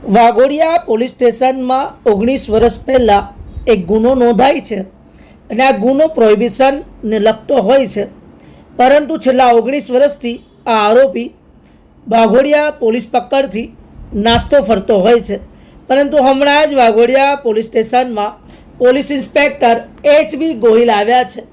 Waghodia police સ્ટેશનમાં 19 વર્ષ પહેલાં એક ગુનો નોંધાય છે અને આ ગુનો પ્રોહિબિશનને લગતો હોય છે, પરંતુ છેલ્લા 19 વર્ષથી આ આરોપી વાઘોડિયા પોલીસ પકડથી નાસ્તો ફરતો હોય છે. પરંતુ હમણાં જ વાઘોડિયા પોલીસ સ્ટેશનમાં પોલીસ ઇન્સ્પેક્ટર HB ગોહિલ આવ્યા છે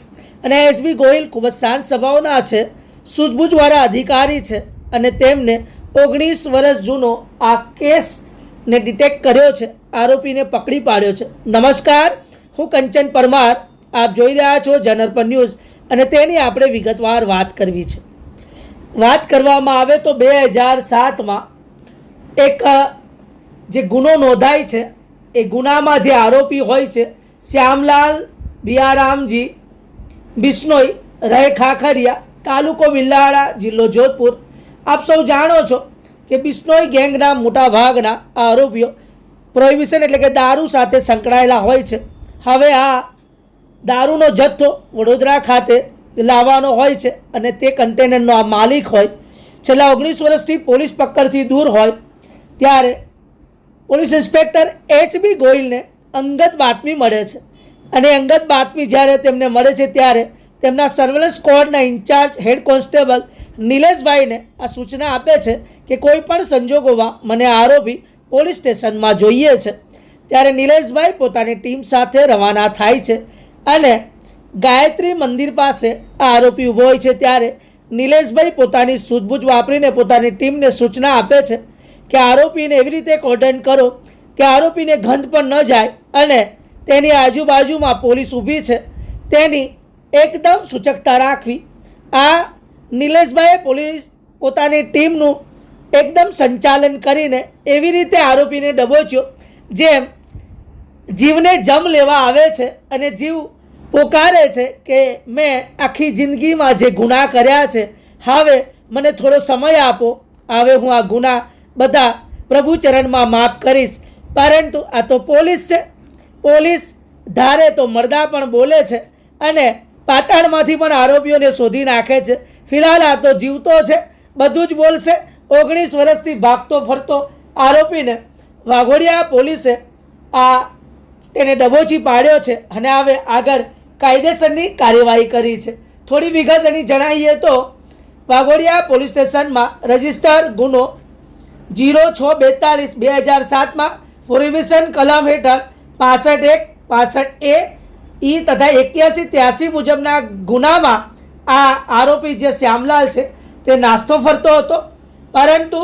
અને HB ગોહિલ ખૂબ જ શાંત સ્વભાવના છે, સૂઝબૂછવાળા અધિકારી છે અને તેમને 19 વર્ષ જૂનો આ કેસને ડિટેક્ટ કર્યો છે, આરોપીને પકડી પાડ્યો છે. નમસ્કાર, હું કંચન પરમાર, આપ જોઈ રહ્યા છો જનરપન ન્યૂઝ અને તેની આપણે વિગતવાર વાત કરવી છે. વાત કરવામાં આવે તો 2007માં એક જે ગુનો નોંધાય છે, એ ગુનામાં જે આરોપી હોય છે શ્યામલાલ બિયારામજી બિશ્નોઈ, રહે ખાખરિયા, તાલુકો બિલાડા, જિલ્લો જોધપુર. આપ સૌ જાણો છો કે બિશ્નોઈ ગેંગના મોટા ભાગના આરોપીઓ પ્રોહિબિશન એટલે કે દારૂ સાથે સંકળાયેલા હોય છે. હવે આ દારૂનો જથ્થો વડોદરા ખાતે લાવવાનો હોય છે અને તે કન્ટેનરનો આ માલિક હોય. છેલ્લા 19 વર્ષથી પોલીસ પકડથી દૂર હોય ત્યારે પોલીસ ઇન્સ્પેક્ટર HB ગોહિલને અંગત બાતમી મળે છે અને અંગત બાતમી જ્યારે તેમને મળે છે ત્યારે તેમના સર્વેલન્સ સ્ક્વોડના ઇન્ચાર્જ હેડ કોન્સ્ટેબલ નિલેશભાઈને આ સૂચના આપે છે કે કોઈ પણ સંજોગોમાં મને આરોપી પોલીસ સ્ટેશનમાં જોઈએ છે. ત્યારે નિલેશભાઈ પોતાની ટીમ સાથે રવાના થાય છે અને ગાયત્રી મંદિર પાસે આ આરોપી ઊભો હોય છે. ત્યારે નિલેશભાઈ પોતાની સૂઝબૂછ વાપરીને પોતાની ટીમને સૂચના આપે છે કે આરોપીને એવી રીતે કોર્ડન કરો કે આરોપીને ગંધ પણ ન જાય અને તેની આજુબાજુમાં પોલીસ ઊભી છે તેની એકદમ સૂચકતા રાખવી. આ નિલેશભાઈએ પોતાની ટીમનું એકદમ સંચાલન કરીને એવી રીતે આરોપીને દબોચ્યો જેમ જીવને જમ લેવા આવે છે અને જીવ પોકારે છે કે મેં આખી જિંદગીમાં જે ગુના કર્યા છે, હવે મને થોડો સમય આપો, હવે હું આ ગુના બધા પ્રભુ ચરણમાં માફ કરીશ. પરંતુ આ તો પોલીસ છે, પોલીસ ધારે તો મરદા પણ બોલે છે અને પાટણમાંથી પણ આરોપીઓને શોધી નાખે છે. ફિલહાલ આ તો જીવતો છે, બધું જ બોલશે. 19 વર્ષથી ભાગતો ફરતો આરોપીને વાઘોડિયા પોલીસે તેને દબોચી પાડ્યો છે અને હવે આગળ કાયદેસરની કાર્યવાહી કરી છે. થોડી વિગત એની જણાવીએ તો વાઘોડિયા પોલીસ સ્ટેશનમાં રજિસ્ટર ગુનો 0642/2007માં પ્રોહિબિશન કલમ હેઠળ 65(1), 65(a) ઈ તથા 81-83 મુજબના ગુનામાં આ આરોપી જે શ્યામલાલ છે તે નાસ્તો ફરતો હતો. પરંતુ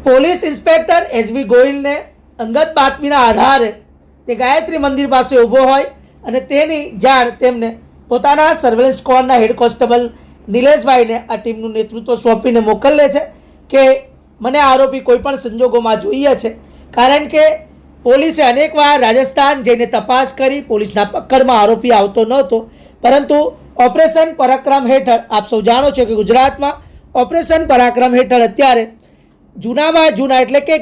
પોલીસ ઇન્સ્પેક્ટર HB ગોહિલને અંગત બાતમીના આધારે તે ગાયત્રી મંદિર પાસે ઊભો હોય અને તેની જાણ તેમને પોતાના સર્વેલન્સ સ્ક્વોડના હેડ કોન્સ્ટેબલ નિલેશભાઈને આ ટીમનું નેતૃત્વ સોંપીને મોકલે છે કે મને આરોપી કોઈપણ સંજોગોમાં જોઈએ છે. કારણ કે પોલીસે અનેકવાર રાજસ્થાન જઈને તપાસ કરી, પોલીસના પકડમાં આરોપી આવતો નહોતો. પરંતુ ઓપરેશન પરાક્રમ હેઠળ આપ સૌ જાણો છો કે ગુજરાતમાં ઓપરેશન પરાક્રમ હેઠળ અત્યારે જૂનામાં જૂના એટલે કે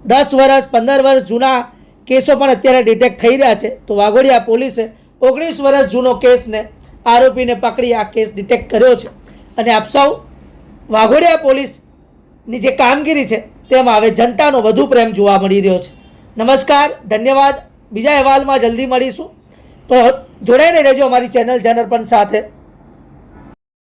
10 વર્ષ 15 વર્ષ જૂના કેસો પણ અત્યારે ડિટેક્ટ થઈ રહ્યા છે. તો વાઘોડિયા પોલીસે 19 વર્ષ જૂનો કેસને આરોપીને પકડી આ કેસ ડિટેક્ટ કર્યો છે અને આપ સૌ વાઘોડિયા પોલીસની જે કામગીરી છે તેમાં હવે જનતાનો વધુ પ્રેમ જોવા મળી રહ્યો છે. નમસ્કાર, ધન્યવાદ. બીજા અહેવાલમાં જલ્દી મળીશું, તો જોડાઈને રહેજો અમારી ચેનલ જનરપન સાથે.